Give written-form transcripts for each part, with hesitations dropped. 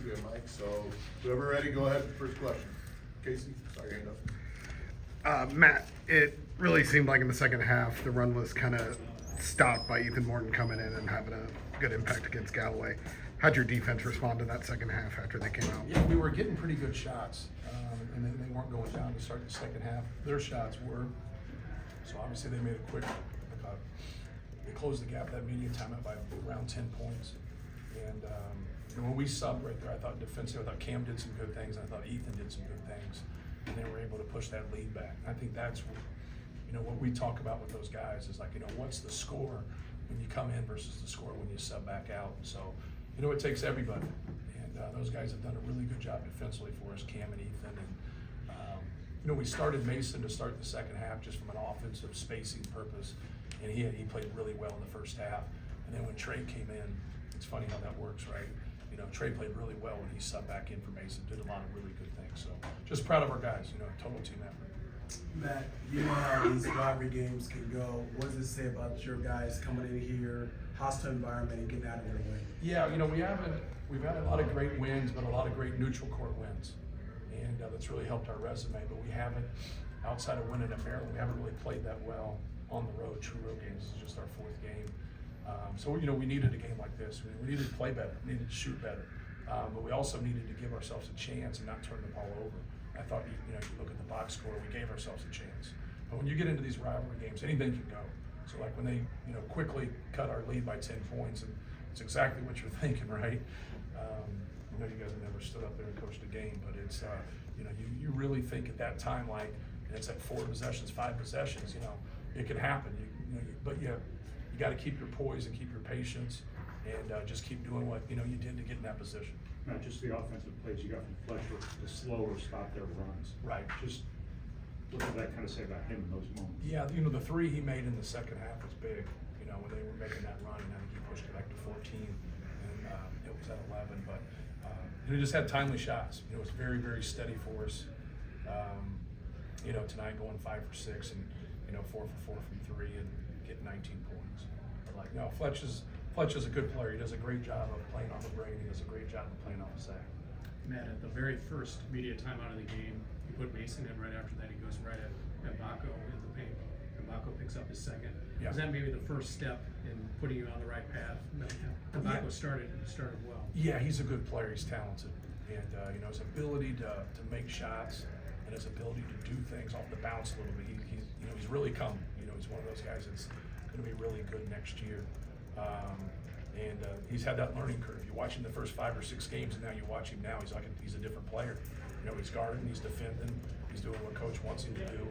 we have Mike, so whoever ready, go ahead, first question. Casey, sorry, hand up. Matt, it really seemed like in the second half the run was kind of stopped by Ethan Morton coming in and having a good impact against Galloway. How'd your defense respond to that second half after they came out? Yeah, we were getting pretty good shots, and they weren't going down to start the second half. Their shots were, so obviously they made a quick, they closed the gap that median timeout by around 10 points. And when we subbed right there, I thought defensively, I thought Cam did some good things, and I thought Ethan did some good things, and they were able to push that lead back. I think that's what we talk about with those guys is like, what's the score when you come in versus the score when you sub back out. So, it takes everybody, and those guys have done a really good job defensively for us, Cam and Ethan. And we started Mason to start the second half just from an offensive spacing purpose, and he played really well in the first half. And then when Trey came in, it's funny how that works, right? Trey played really well when he subbed back in for Mason, did a lot of really good things. So just proud of our guys, total team effort. Matt, you know how these rivalry games can go. What does it say about your guys coming in here, hostile environment, and getting out of their way? Yeah, we've had a lot of great wins, but a lot of great neutral court wins, and that's really helped our resume. But we haven't, outside of winning at Maryland, we haven't really played that well on the road. True road games is just our fourth game. So we needed a game like this. We needed to play better, we needed to shoot better, but we also needed to give ourselves a chance and not turn the ball over. I thought, you look at the box score, we gave ourselves a chance. But when you get into these rivalry games, anything can go. So like when they, quickly cut our lead by 10 points, and it's exactly what you're thinking, right? I know you guys have never stood up there and coached a game, but it's, you really think at that time, like, and it's at 4 possessions, 5 possessions, it can happen. But you got to keep your poise and keep your patience, and just keep doing what you did to get in that position. Not just the offensive plays you got from Fletcher, the slower stop their runs. Right. Just what did that kind of say about him in those moments? Yeah, the 3 he made in the second half was big. When they were making that run, and I think he pushed it back to 14, and it was at 11. But he just had timely shots. It was very, very steady for us. Tonight going 5 for 6, and 4 for 4 from 3, and getting 19 points. But Fletcher's a good player. He does a great job of playing off of Braden. He does a great job of playing off of Zach. Matt, at the very first media timeout of the game, you put Mason in. Right after that, he goes right at Baco in the paint. And Baco picks up his second. Yeah. Was that maybe the first step in putting you on the right path? And Baco started well. Yeah, he's a good player. He's talented, and his ability to make shots and his ability to do things off the bounce a little bit. He's really coming. He's one of those guys that's going to be really good next year. And he's had that learning curve. You watch him the first 5 or 6 games, and now you watch him now. He's a different player. He's guarding, he's defending, he's doing what coach wants him to do.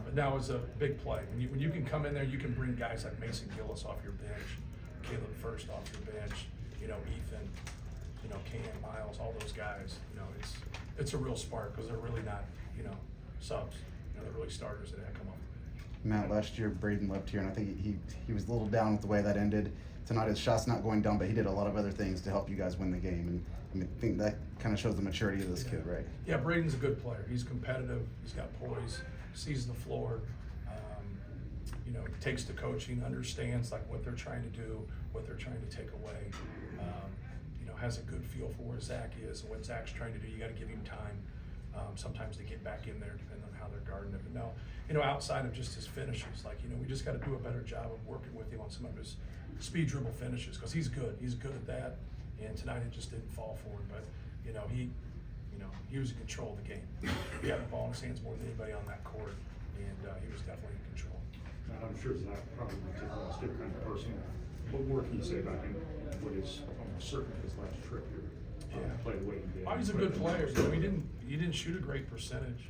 But now it's a big play. When you can come in there, you can bring guys like Mason Gillis off your bench, Caleb First off your bench, Ethan, Cam, Miles, all those guys. It's a real spark because they're really not, subs. They're really starters that come up. Matt, last year Braden left here, and I think he was a little down with the way that ended. Tonight his shot's not going down, but he did a lot of other things to help you guys win the game. And I think that kind of shows the maturity of this kid, right? Yeah, Braden's a good player. He's competitive. He's got poise. Sees the floor. Takes to coaching. Understands like what they're trying to do, what they're trying to take away. Has a good feel for where Zach is and what Zach's trying to do. You got to give him time. Sometimes to get back in there, depending on how they're guarding it. But no, outside of just his finishes, we just got to do a better job of working with him on some of his speed dribble finishes because he's good. He's good at that. And tonight it just didn't fall for him. But he was in control of the game. He had the ball in his hands more than anybody on that court, and he was definitely in control. And I'm sure Zach probably took a different kind of person. What more can you say about him? What is almost certain his last trip here? Play the way he did. Oh, he's a good player. He didn't shoot a great percentage.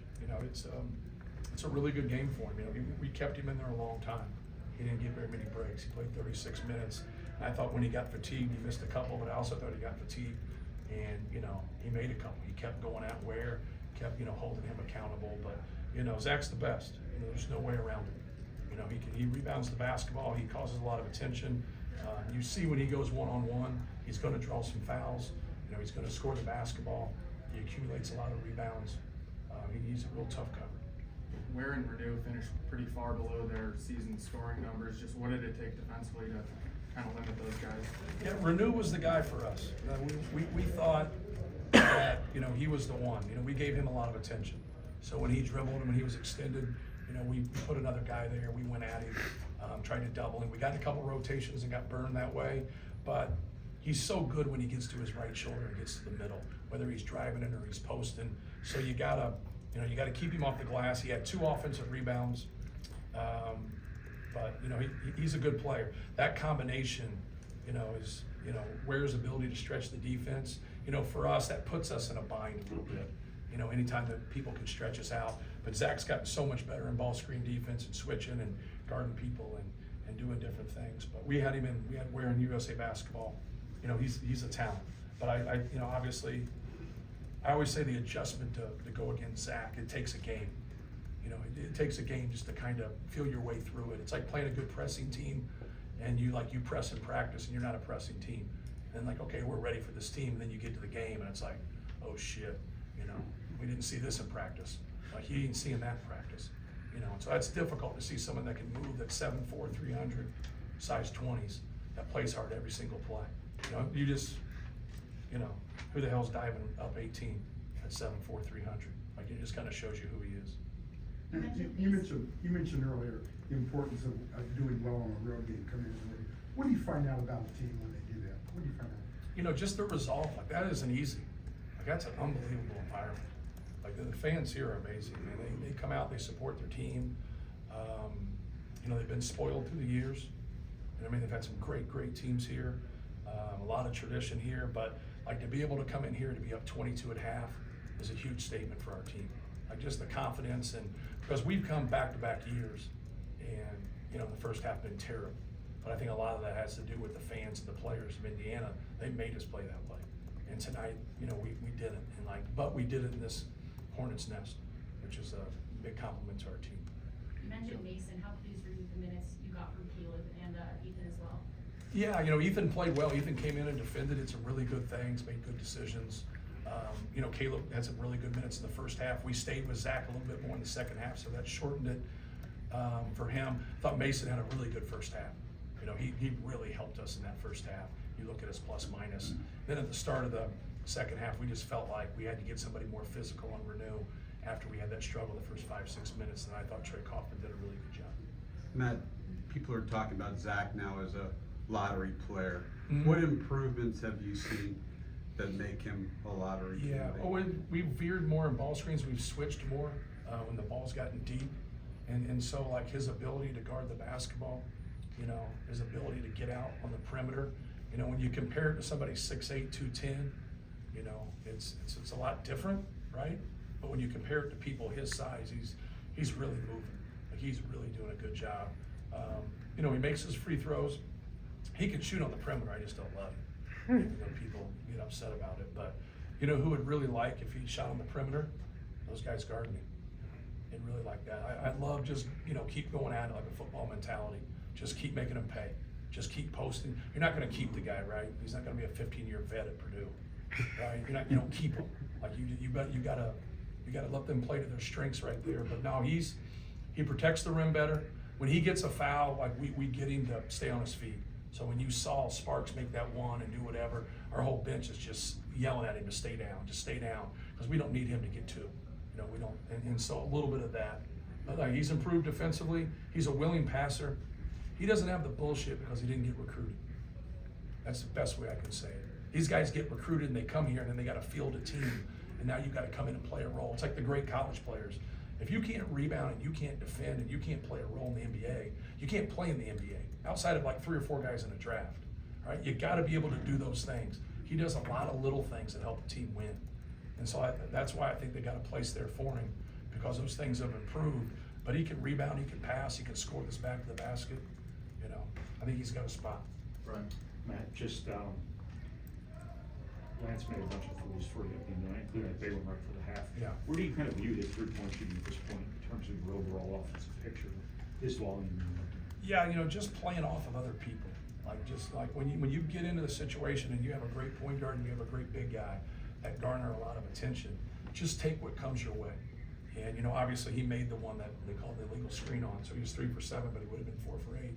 It's a really good game for him. We kept him in there a long time. He didn't get very many breaks. He played 36 minutes. I thought when he got fatigued, he missed a couple, but I also thought he got fatigued. And he made a couple. He kept going out where, kept holding him accountable. But Zach's the best. There's no way around it. He rebounds the basketball. He causes a lot of attention. You see when he goes one-on-one, he's going to draw some fouls. He's going to score the basketball. He accumulates a lot of rebounds. He's a real tough cover. Ware and Purdue finished pretty far below their season scoring numbers. Just what did it take defensively to kind of limit those guys? Yeah, Renew was the guy for us. We thought, you know, he was the one. You know, we gave him a lot of attention. So when he dribbled and when he was extended, you know, we put another guy there. We went at him, tried to double him. We got in a couple rotations and got burned that way. But he's so good when he gets to his right shoulder and gets to the middle, whether he's driving it or he's posting. So you gotta keep him off the glass. He had 2 offensive rebounds. But you know, he's a good player. That combination, you know, is, you know, Ware's ability to stretch the defense. You know, for us, that puts us in a bind a little bit. You know, anytime that people can stretch us out. But Zach's gotten so much better in ball screen defense and switching and guarding people and doing different things. But we had Ware in USA basketball. You know, he's a talent. But I you know, obviously, I always say the adjustment to go against Zach, it takes a game. You know, it takes a game just to kind of feel your way through it. It's like playing a good pressing team, and you press in practice, and you're not a pressing team. And like, okay, we're ready for this team, and then you get to the game, and it's like, oh shit, you know, we didn't see this in practice. Like, you didn't see in that practice. You know, and so that's difficult to see someone that can move at 7'4", 300, size 20s, that plays hard every single play. You know, you know, who the hell's diving up 18 at 7'4", 300? Like, it just kind of shows you who he is. You mentioned earlier the importance of doing well on a road game coming in. What do you find out about a team when they do that? What do you find out? You know, just the resolve, like that isn't easy. Like that's an unbelievable environment. Like the fans here are amazing, man. They come out, they support their team. You know, they've been spoiled through the years. And I mean, they've had some great teams here. A lot of tradition here, but like to be able to come in here to be up 22 at half is a huge statement for our team. Like just the confidence, and because we've come back-to-back years, and you know, the first half been terrible. But I think a lot of that has to do with the fans and the players of Indiana. They made us play that way. And tonight, you know, we didn't. And like, but we did it in this Hornets nest, which is a big compliment to our team. You mentioned Mason. How pleased were you with the minutes you got from Caleb and Ethan as well? Yeah, you know, Ethan played well. Ethan came in and defended. It's some really good things, made good decisions. You know, Caleb had some really good minutes in the first half. We stayed with Zach a little bit more in the second half, so that shortened it for him. I thought Mason had a really good first half. You know, he really helped us in that first half. You look at his plus minus. Then at the start of the second half, we just felt like we had to get somebody more physical on Renew after we had that struggle the first 5-6 minutes, and I thought Trey Kaufman did a really good job. Matt, people are talking about Zach now as a lottery player. Mm-hmm. What improvements have you seen that make him a lottery Yeah, candidate? we've veered more in ball screens. We've switched more when the ball's gotten deep. And so like his ability to guard the basketball, you know, his ability to get out on the perimeter, you know, when you compare it to somebody 6'8", 210, you know, it's a lot different, right? But when you compare it to people his size, he's really moving. Like he's really doing a good job. You know, he makes his free throws. He can shoot on the perimeter. I just don't love it. You know, people get upset about it, but you know who would really like if he shot on the perimeter? Those guys guarding him. They'd really like that. I'd love just, you know, keep going at it like a football mentality. Just keep making him pay. Just keep posting. You're not going to keep the guy, right? He's not going to be a 15-year vet at Purdue, right? You don't keep him. Like you gotta let them play to their strengths right there. But no, he protects the rim better. When he gets a foul, like we get him to stay on his feet. So when you saw Sparks make that one and do whatever, our whole bench is just yelling at him to stay down, because we don't need him to get two. You know, we don't, and so a little bit of that. But like, he's improved defensively. He's a willing passer. He doesn't have the bullshit because he didn't get recruited. That's the best way I can say it. These guys get recruited and they come here and then they got to field a team, and now you got to come in and play a role. It's like the great college players. If you can't rebound and you can't defend and you can't play a role in the NBA, you can't play in the NBA outside of like 3 or 4 guys in a draft. All right, you got to be able to do those things. He does a lot of little things that help the team win, and so that's why I think they got a place there for him, because those things have improved. But he can rebound, he can pass, he can score this back to the basket. You know, I think he's got a spot. Right. Matt, just, Lance made a bunch of threes for you, including a big one right for the half. Yeah. Where do you kind of view his three-point shooting at this point in terms of your overall offensive picture, his volume? Yeah, you know, just playing off of other people. Like when you get into the situation and you have a great point guard and you have a great big guy that garner a lot of attention, just take what comes your way. And you know, obviously he made the one that they called the illegal screen on, so he was 3 for 7, but he would have been 4 for 8.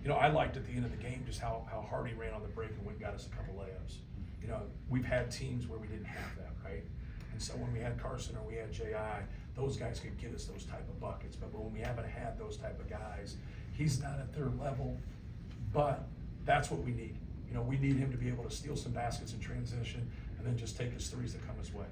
You know, I liked at the end of the game just how hard he ran on the break and went and got us a couple layups. You know, know, we've had teams where we didn't have that, right? And so when we had Carson or we had J.I., those guys could get us those type of buckets. But when we haven't had those type of guys, he's not at their level, but that's what we need. You know, we need him to be able to steal some baskets in transition and then just take his threes that come his way.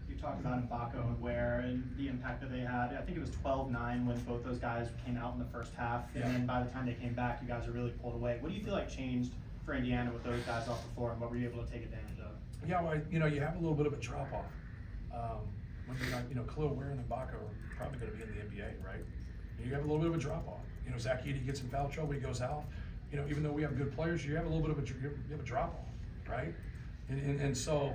You talked about Mbako and Ware and the impact that they had. I think it was 12-9 when both those guys came out in the first half. Yeah. And then by the time they came back, you guys were really pulled away. What do you feel like changed for Indiana with those guys off the floor, and what were you able to take advantage of? Yeah, well, you know, you have a little bit of a drop off. When you're not, you know, Khalil Ware and Mbako are probably going to be in the NBA, right? And you have a little bit of a drop off. You know, Zach Edey gets in foul trouble, he goes out. You know, even though we have good players, you have a little bit of a drop off, right? And so,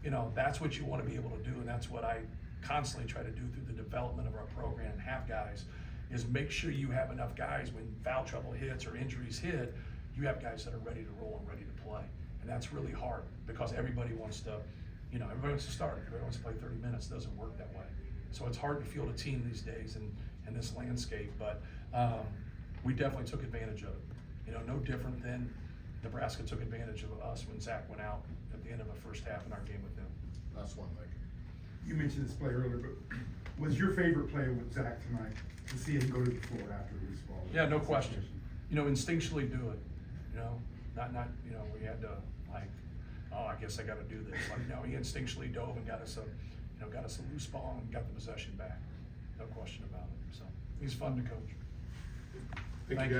you know, that's what you want to be able to do, and that's what I constantly try to do through the development of our program and have guys, is make sure you have enough guys when foul trouble hits or injuries hit, you have guys that are ready to roll and ready to play. And that's really hard because everybody wants to, you know, everybody wants to start, everybody wants to play 30 minutes. It doesn't work that way. So it's hard to field a team these days in this landscape, but we definitely took advantage of it. You know, no different than Nebraska took advantage of us when Zach went out at the end of the first half in our game with them. That's one thing. You mentioned this play earlier, but was your favorite play with Zach tonight to see him go to the floor after loose ball? Yeah, no question. You know, instinctually do it. You know, not you know, we had to like, oh, I guess I got to do this. Like, no, he instinctually dove and got us a loose ball and got the possession back. No question about it. So he's fun to coach. Thank you, guys.